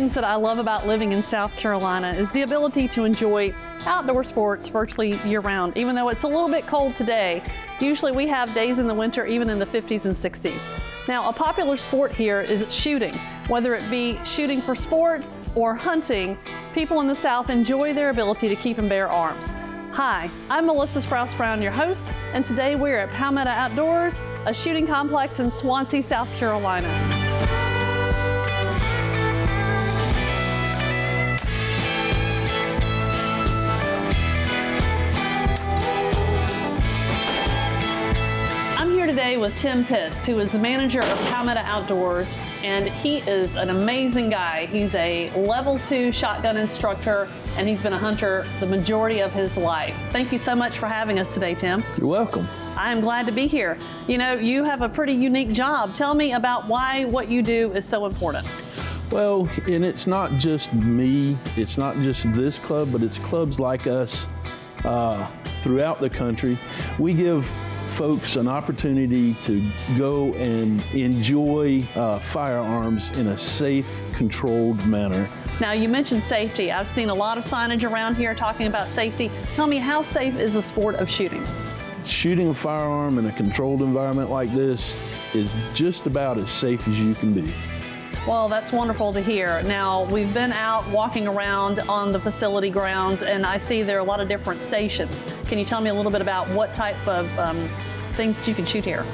things that I love about living in South Carolina is the ability to enjoy outdoor sports virtually year-round. Even though it's a little bit cold today, usually we have days in the winter even in the 50s and 60s. Now, a popular sport here is shooting. Whether it be shooting for sport or hunting, people in the South enjoy their ability to keep and bear arms. Hi, I'm Melissa Sprouse-Brown, your host, and today we're at Palmetto Outdoors, a shooting complex in Swansea, South Carolina. I'm here today with Tim Pitts, who is the manager of Palmetto Outdoors, and he is an amazing guy. He's a level 2 shotgun instructor, and he's been a hunter the majority of his life. Thank you so much for having us today, Tim. You're welcome. I am glad to be here. You know, you have a pretty unique job. Tell me about why what you do is so important. Well, and it's not just me, it's not just this club, but it's clubs like us throughout the country. We give folks an opportunity to go and enjoy firearms in a safe, controlled manner. Now, you mentioned safety. I've seen a lot of signage around here talking about safety. Tell me, how safe is the sport of shooting? Shooting a firearm in a controlled environment like this is just about as safe as you can be. Well, that's wonderful to hear. Now, we've been out walking around on the facility grounds, and I see there are a lot of different stations. Can you tell me a little bit about what type of things that you can shoot here?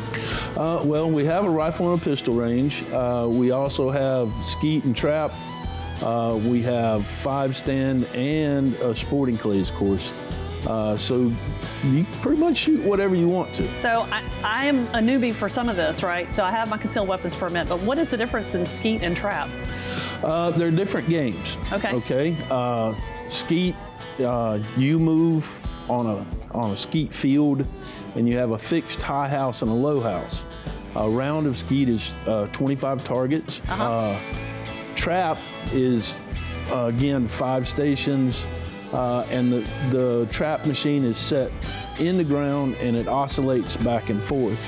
Well, we have a rifle and a pistol range. We also have skeet and trap. We have 5-stand and a sporting clays course. So you pretty much shoot whatever you want to. So I am a newbie for some of this, right? So I have my concealed weapons permit, but what is the difference in skeet and trap? They're different games. Okay. Skeet, you move on a skeet field, and you have a fixed high house and a low house. A round of skeet is 25 targets. Trap is again 5 stations. And the trap machine is set in the ground and it oscillates back and forth.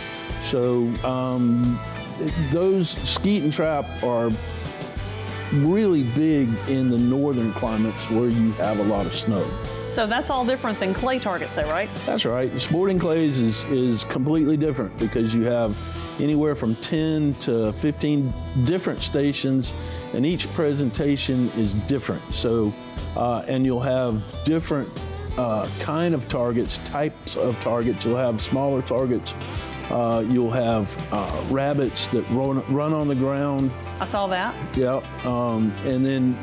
So those skeet and trap are really big in the northern climates where you have a lot of snow. So that's all different than clay targets though, right? That's right. The sporting clays is completely different because you have anywhere from 10 to 15 different stations, and each presentation is different. So and you'll have different kind of targets, types of targets. You'll have smaller targets. You'll have rabbits that run on the ground. I saw that. Yeah, and then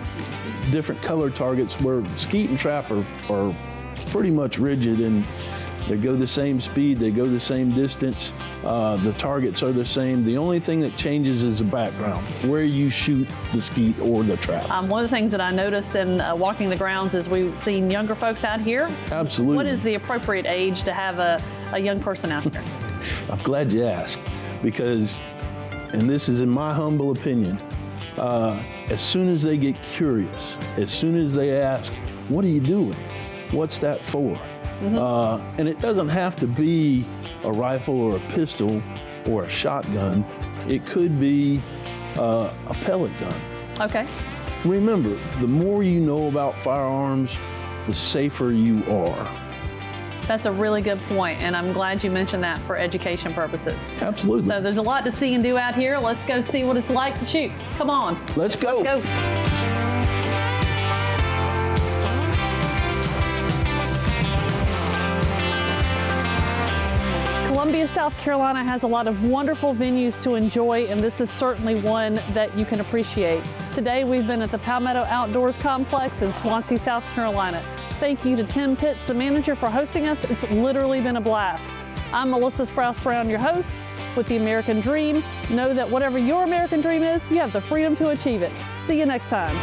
different color targets where skeet and trap are pretty much rigid, and they go the same speed, they go the same distance. The targets are the same. The only thing that changes is the background, where you shoot the skeet or the trap. One of the things that I noticed in walking the grounds is we've seen younger folks out here. Absolutely. What is the appropriate age to have a young person out here? I'm glad you asked, because, and this is in my humble opinion, as soon as they get curious, as soon as they ask, what are you doing? What's that for? And it doesn't have to be a rifle or a pistol or a shotgun. It could be a pellet gun. Okay. Remember, the more you know about firearms, the safer you are. That's a really good point, and I'm glad you mentioned that for education purposes. Absolutely. So there's a lot to see and do out here. Let's go see what it's like to shoot. Come on. Let's go. Let's go. Columbia, South Carolina has a lot of wonderful venues to enjoy, and this is certainly one that you can appreciate. Today we've been at the Palmetto Outdoors Complex in Swansea, South Carolina. Thank you to Tim Pitts, the manager, for hosting us. It's literally been a blast. I'm Melissa Sprouse-Brown, your host with the American Dream. Know that whatever your American dream is, you have the freedom to achieve it. See you next time.